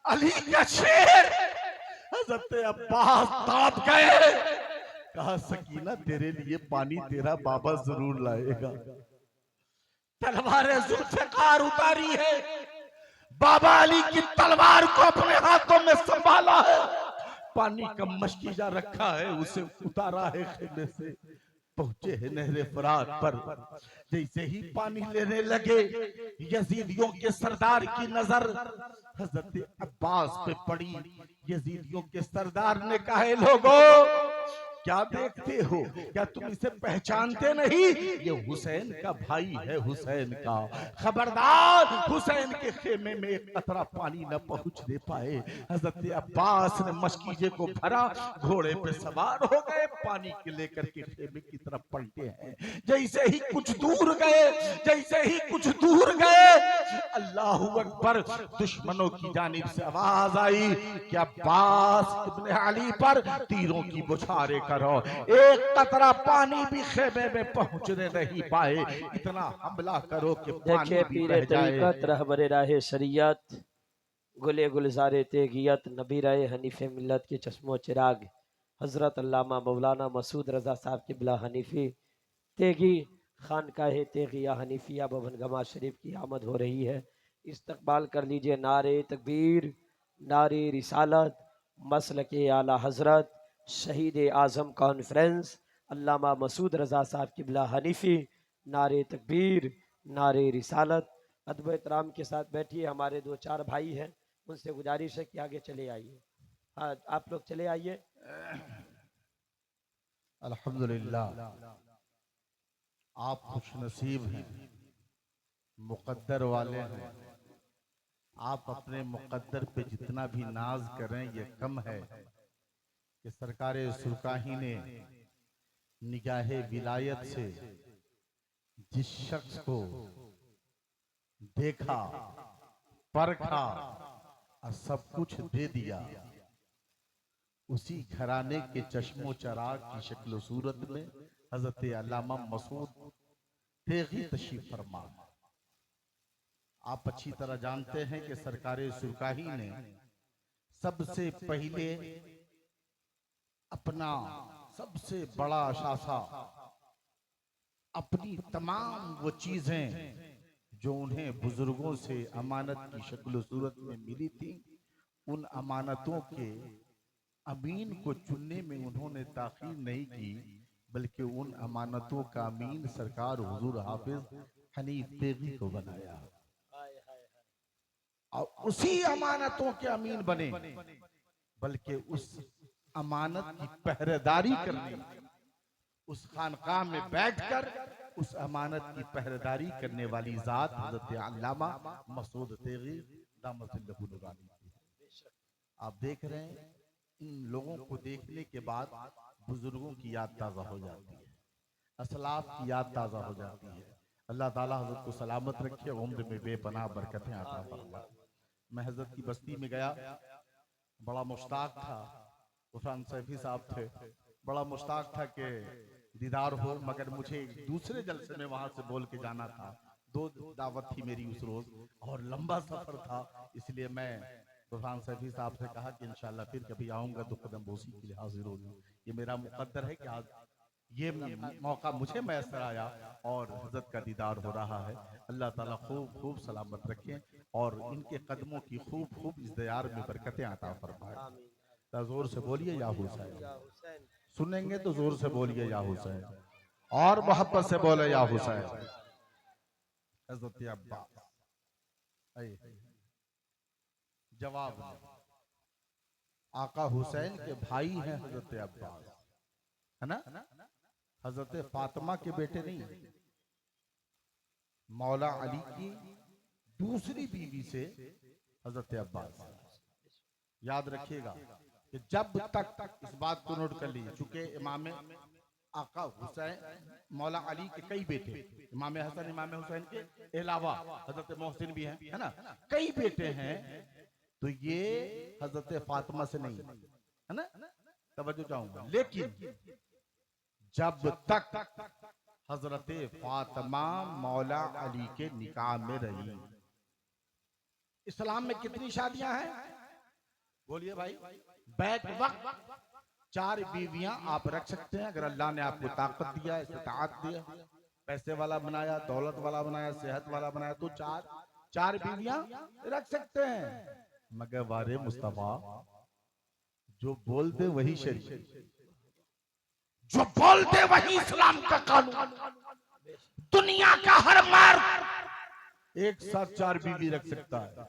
अली का शेर, हजरत अब्बास ताप गए। कहा सकीना तेरे लिए पानी तेरा बाबा जरूर लाएगा। तलवार जुल्फिकार उतारी है, बाबा अली की तलवार को अपने हाथों में संभाला है, पानी का मशकीजा रखा है, उसे उतारा है खेमे से, पहुंचे हैं नहरे फरात पर। जैसे ही पानी लेने लगे यजीदियों के सरदार की नजर हजरत अब्बास पे पड़ी। यजीदियों के सरदार ने कहा, लोगों क्या देखते हो, क्या तुम इसे पहचानते नहीं? ये हुसैन का भाई है, हुसैन का। खबरदार हुसैन के खेमे में एक कतरा पानी न पहुंचने पाए। हजरत अब्बास ने मशकीजे को भरा, घोड़े पे सवार हो गए, पानी के लेकर के खेमे की तरफ पलटे हैं। जैसे ही कुछ दूर गए, जैसे ही कुछ दूर गए, अल्लाहू अकबर, दुश्मनों की जानिब से आवाज आई कि अब्बास इब्ने अली पर तीरों की बौछारें करो। एक कतरा पानी भी खेमे में पहुंचने नहीं पाए, इतना हमला करो कि पानी देखिए भी पीरे बह जाए। तरीकत रहबरे राहे शरीयत गुले गुलजारे तेगियत नबी राय हनीफे मिल्लत के चश्मो चिराग हजरत अल्लामा मौलाना मसूद रजा साहब की बिला हनीफी तेगी खानकाह तेगिया हनीफिया भवन गमा शरीफ की आमद हो रही है। इस्तकबाल कर लीजिए नारे तकबीर, नारे रिसालत, मसल के आला हजरत शहीद आज़म कॉन्फ्रेंस अल्लामा मसूद रजा साहब की बिला हनीफी। नारे तकबीर, नारे रिसालत। अदब एहतराम के साथ बैठिए। हमारे दो चार भाई हैं, उनसे गुजारिश है कि आगे चले आइए। हाँ आप लोग चले आइए। अल्हम्दुलिल्लाह, आप खुश नसीब हैं, मुकद्दर वाले हैं। आप अपने मुकद्दर पे जितना भी नाज करें ये कम है कि सरकारे सुरकाही ने निगाहे विलायत से जिस शख्स को देखा, परखा और सब कुछ दे दिया, उसी घराने के चश्मो चराग की शक्ल सूरत में हजरत अल्लामा मसूद तेगी तशरीफ फरमा। आप अच्छी तरह जानते हैं कि सरकारे सुरकाही ने सबसे पहले अपना सबसे बड़ा अशासा, अपनी तमाम वो चीजें जो उन्हें बुजुर्गों से अमानत की शक्ल सूरत में मिली थी, उन अमानतों के अमीन को चुनने में उन्होंने ताखीर नहीं की, बल्कि उन अमानतों का अमीन सरकार हुजूर हाफिज हनीफ तेगी को बनाया और उसी अमानतों के अमीन बने, बल्कि उस अमानत की पहरेदारी करने, उस खानकाह में बैठकर उस अमानत की पहरेदारी करने वाली जात हजरत अल्लामा मसूद तेगी दामतुल्लाहु नूरानी। आप देख रहे हैं, इन लोगों को देखने के बाद बुजुर्गों की याद ताज़ा हो जाती है, असलाफ की याद ताज़ा हो जाती है। अल्लाह ताला हजरत को सलामत रखे, उम्र में बेपनाह बरकतें अता फरमाए। मैं हजरत की बस्ती में गया, बड़ा मुश्ताक था। उफान सैफी साहब थे, बड़ा मुश्ताक था कि दीदार हो, मगर मुझे दूसरे जलसे में वहां से बोल के जाना था। दो दावत थी मेरी उस रोज और लंबा सफर था, इसलिए मैं उफान सैफी साहब से कहा कि इंशाल्लाह फिर कभी आऊंगा तो कदम बोसी के लिए हाजिर हो जाऊं। ये मेरा मुकद्दर है कि आज ये मौका मुझे मैसर आया और हजरत का दीदार हो रहा है। अल्लाह ताला खूब खूब सलामत रखें और इनके कदमों की खूब खूब इस दयार में बरकतें अता फरमाए। जोर से बोलिए या हुसैन। सुनेंगे तो जोर से बोलिए या हुसैन, और मोहब्बत से बोले या हुसैन। हजरत अब्बास जवाब आका हुसैन के भाई हैं हजरत अब्बास, है ना? हजरत फातिमा के बेटे नहीं, मौला अली की दूसरी बीवी से हजरत अब्बास। याद रखिएगा कि जब तक इस बात को नोट कर लीजिए, चूंकि इमाम आका हुसैन मौला अली के कई बेटे, इमाम हसन इमाम हुसैन के अलावा हजरत मोहसिन भी हैं, है ना? कई बेटे हैं, तो ये हजरत फातिमा से नहीं है ना, तवज्जो चाहूंगा। लेकिन जब तक हजरत फातिमा मौला अली के निकाह में रही। इस्लाम में कितनी शादियां हैं बोलिए भाई? बैक वक्त 4 बीवियां आप रख सकते हैं अगर अल्लाह ने आपको ताकत दिया, इस्ताअत दिया, पैसे वाला बनाया, दौलत वाला बनाया, सेहत वाला बनाया, तो 4 बीवियां रख सकते हैं। मगर वारे मुस्तफा जो बोलते वही शरीयत, जो बोलते वही इस्लाम का कानून। दुनिया का हर मर्द एक साथ 4 बीवी रख सकता है,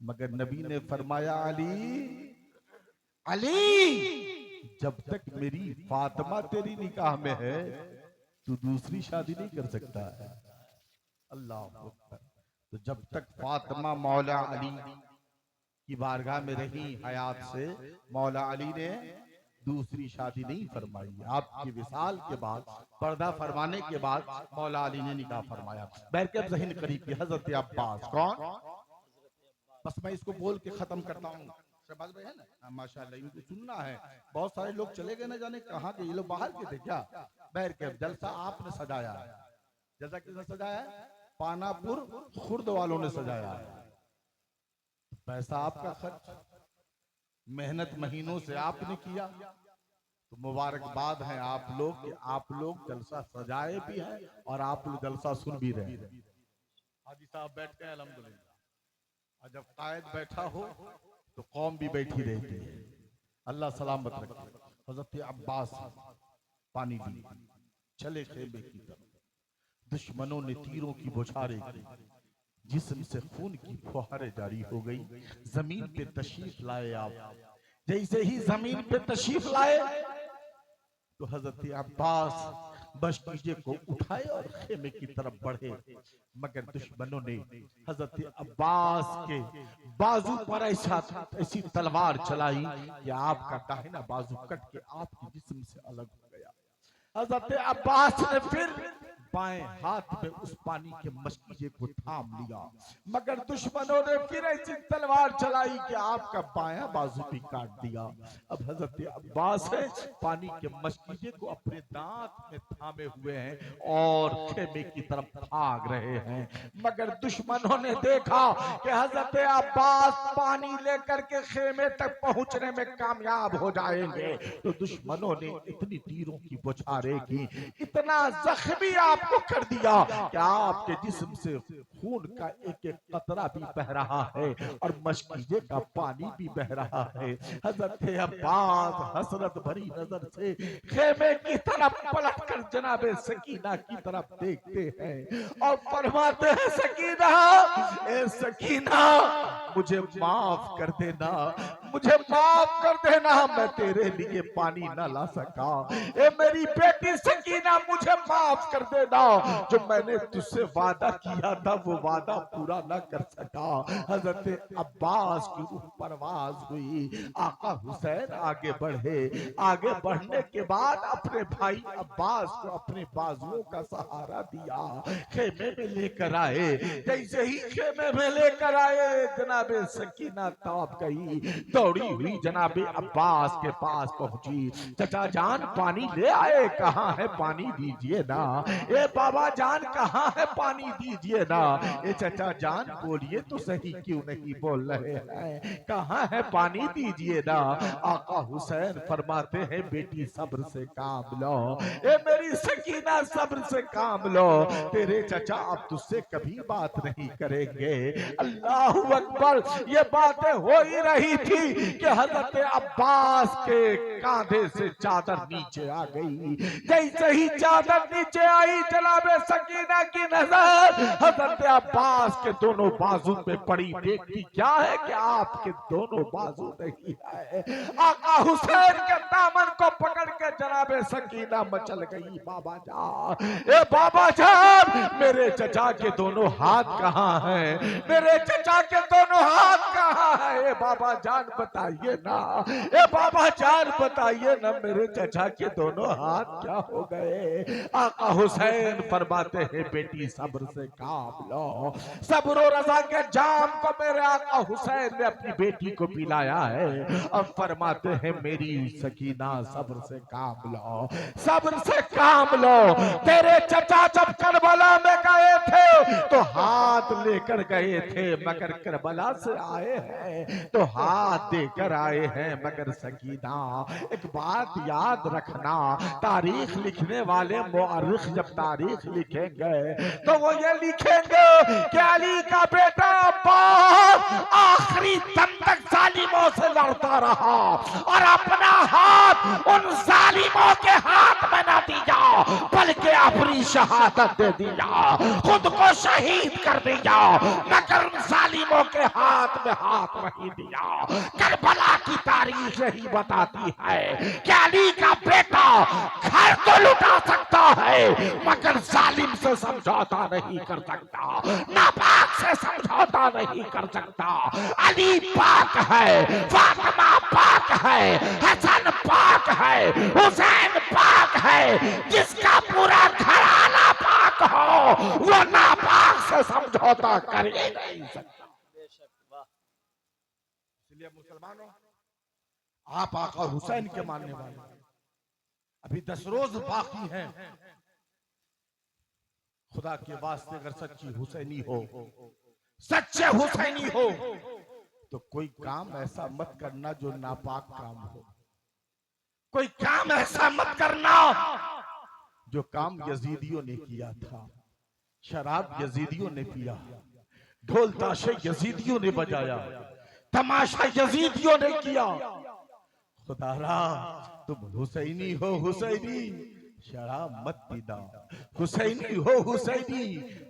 मगर नबी ने फरमाया अली जब तक मेरी फातिमा तेरी निकाह में है तू दूसरी शादी नहीं कर सकता है। अल्लाह अकबर। तो जब तक फातिमा मौला अली की बारगाह में रही हयात से, मौला अली ने दूसरी शादी नहीं फरमाई। आपके विसाल के बाद, पर्दा फरमाने के बाद मौला अली ने निकाह फरमाया। बैरकब ज़हीन करीब की हजरत अब्बास। कौन? बस मैं इसको बोल के खत्म करता हूँ। शहबाज भाई है ना, माशाल्लाह, इनको सुनना है। बहुत सारे लोग चले गए, ना जाने कहाँ के, ये लोग बाहर के थे क्या? बैरकब जलसा आपने सजाया है। जलसा किसने सजाया है? पानापुर खुर्द वालों ने सजाया है। पैसा आपका खर्च, मेहनत महीनों से आपने किया, तो मुबारकबाद है आप लोग कि आप लोग जलसा सजाए भी हैं और आप लोग जलसा सुन भी रहे हैं। हाजी साहब बैठ गए अल्हम्दुलिल्लाह, और जब कायद बैठा हो तो कौम भी बैठी रहती है। अल्लाह सलामत रखे। हजरत अब्बास पानी दी, चले खेमे की तरफ। दुश्मनों ने तीरों की बौछारें की, जिस्म से खून की फुहारें जारी हो गई। जमीन पे तशरीफ लाए आप। जैसे ही जमीन पे तशरीफ लाए तो हजरत अब्बास बशकीजे को उठाए और खेमे की तरफ बढ़े, मगर दुश्मनों ने हजरत अब्बास के बाजू पर ऐसी तलवार चलाई कि आपका दाहिना बाजू कट के आपके जिस्म से अलग हो गया। हजरत अब्बास ने फिर बाएं हाथ में उस पानी के मशकीजे को थाम लिया, मगर दुश्मनों ने फिर ऐसी तलवार चलाई कि आपका बायां बाजू भी काट दिया। अब हजरत अब्बास है पानी के मशकीजे को अपने दांत में थामे हुए हैं और खेमे की तरफ भाग रहे हैं, मगर दुश्मनों ने देखा कि हजरत अब्बास पानी लेकर के खेमे तक पहुंचने में कामयाब हो जाएंगे, तो दुश्मनों ने इतनी तीरों की बौछारें की, इतना जख्मी आपको कर दिया कि आपके जिस्म से खून का एक एक कतरा भी बह रहा है और मशकीजे का पानी भी बह रहा है। हजरत अब्बास हसरत भरी नजर से खेमे की तरफ पलट कर जनाबे सकीना की तरफ देखते हैं और फरमाते हैं, सकीना, ए सकीना, मुझे माफ कर देना, मुझे माफ कर देना, मैं तेरे लिए पानी ना ला सका। ए मेरी बेटी सकीना, मुझे माफ कर देना, जो मैंने तुझसे वादा किया था वो वादा पूरा ना कर सका। हजरत अब्बास की रूह परवाज हुई। आका हुसैन आगे बढ़े, आगे बढ़ने के बाद अपने भाई अब्बास को अपने बाजुओं का सहारा दिया, खेमे में लेकर आए। जैसे ही खेमे में लेकर आए, जनाबे सकीना तौब गई, दौड़ी हुई जनाबे अब्बास के पास पहुंची। चचा जान पानी ले आए? कहाँ है पानी दीजिए ना। ए बाबा जान कहाँ है पानी दीजिए ना। ए चचा जान बोलिए तो सही, क्यों नहीं बोल रहे हैं, कहाँ है पानी दीजिए ना। आका हुसैन फरमाते हैं, बेटी सब्र से काम लो, ए मेरी सकीना सब्र से काम लो, तेरे चचा अब तुझसे कभी बात नहीं करेंगे। अल्लाह अकबर। ये बातें हो ही रही थी कि हजरत अब्बास के कांधे से चादर नीचे आ गई। जैसे ही चादर नीचे आई, जनाबे सकीना की नजर हजरत अब्बास के दोनों बाजू पे पड़ी। देखती क्या है कि आपके दोनों बाजू नहीं है। आका हुसैन के दामन को पकड़ के जनाबे सकीना मचल गई, बाबा जान, ए बाबा जान, मेरे चचा के दोनों हाथ कहाँ हैं, मेरे चचा के दोनों हाथ कहाँ है। ए बाबा जान बताइए ना, ए बाबा जान बताइए ना, मेरे चचा के दोनों हाथ क्या हो गए। आका हुसैन फरमाते हैं बेटी सब्र से काम लो। सब्र और रज़ा के जाम को मेरे आका हुसैन ने अपनी बेटी को पिलाया है। अब फरमाते हैं मेरी सकीना सब्र से काम लो, सब्र से काम लो। तेरे चचा जब करबला में गए थे तो हाथ लेकर गए थे, मगर करबला से आए हैं तो हाथ देकर आए हैं। मगर सकीना एक बात याद रखना, तारीख लिखने वाले मुअर्रिख जब तारीख लिखेंगे तो वो ये लिखेंगे कि अली का बेटा अब्बास आखिरी दम तक जालिमों से लड़ता रहा और अपना हाथ उन जालिमों के हाथ में न दिया, बल्कि अपनी शहादत दे दिया, खुद को शहीद कर दिया, मगर उन जालिमों के हाथ में हाथ नहीं दिया। करबला की तारीख यही बताती है कि अली का बेटा घर तो लुटा सकता है मगर जालिम से समझौता नहीं कर सकता, नापाक से समझौता नहीं कर सकता। अली पाक है, फातिमा पाक है, हसन पाक है, हुसैन पाक है। जिसका पूरा घराना पाक हो वो नापाक से समझौता कर ही नहीं सकता। इसलिए मुसलमानों, आप आका हुसैन के मानने वाले, अभी 10 रोज बाकी हैं। खुदा के वास्ते अगर सच्ची हुसैनी हो, सच्चे हुसैनी हो तो कोई काम ऐसा मत करना जो नापाक काम हो। कोई काम ऐसा मत करना जो काम यजीदियों ने किया था। शराब यजीदियों ने पिया, ढोल ताशे यजीदियों ने बजाया, तमाशा यजीदियों ने किया। खुदारा तुम हुसैनी हो, हुसैनी शराब मत पीना, हुसैनी हो हुसैनी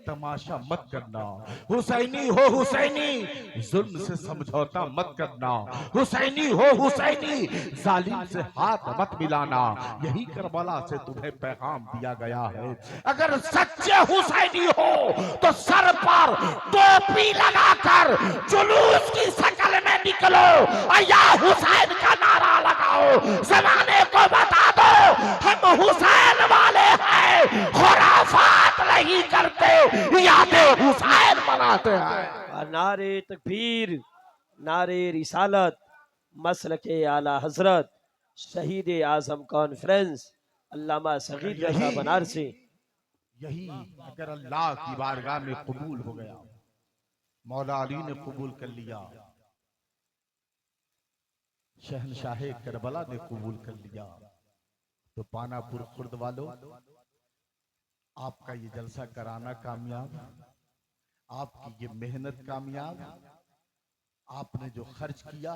तमाशा मत करना, हुसैनी हो हुसैनी जुल्म से समझौता मत करना, हुसैनी हो हुसैनी जालिम से हाथ मत मिलाना। यही करबला से तुम्हें पैगाम दिया गया है। अगर सच्चे हुसैनी हो तो सर पर टोपी लगाकर जुलूस की शक्ल में निकलो और या हुसैन का नारा लगाओ। जमाने को बता दो हम हुसैन वाले हैं, खुराफात नहीं करते, यादें हुसैन बनाते हैं। नारे तकबीर, नारे रिसालत, मसलके आला हजरत, शहीद आजम कॉन्फ्रेंस अल्लामा सगीर रज़ा बनारसी। यही अगर अल्लाह की बारगाह में कबूल हो गया, मौला अली ने कबूल कर लिया, शहनशाह करबला ने कबूल कर लिया, तो पानापुर खुर्द वालों आपका ये जलसा कराना कामयाब, आपकी ये मेहनत कामयाब, आपने जो खर्च किया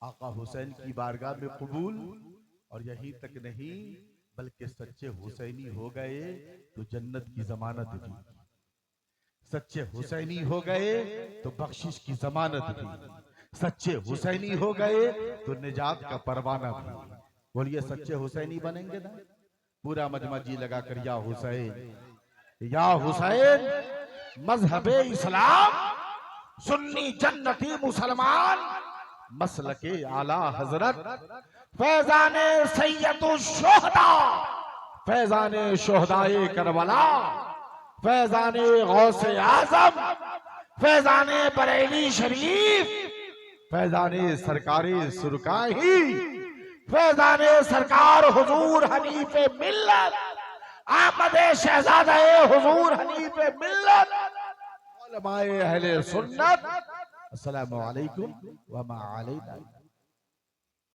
आका हुसैन की बारगाह में कबूल। और यही तक नहीं बल्कि सच्चे हुसैनी हो गए तो जन्नत की जमानत भी, सच्चे हुसैनी हो गए तो बख्शिश की जमानत भी, सच्चे हुसैनी हो गए तो निजात का परवाना भी। बोलिए सच्चे हुसैनी बनेंगे ना? पूरा मजमा जी लगाकर या हुसैन, या हुसैन मजहबे इस्लाम, सुन्नी जन्नती मुसलमान, मसलके आला हजरत, फैजाने सैयदुश शुहदा, फैजाने शुहदाए करबला, फैजाने गौसे आजम, फैजाने बरेली शरीफ, फैजाने सरकारे सुरकाही, फैजाने सरकार हुजूर हनीफे मिल्लत, आमदे शहजादे हुजूर हनीफे मिल्लत, उलमाए अहले सुन्नत। अस्सलामु अलैकुम व मा अलैना।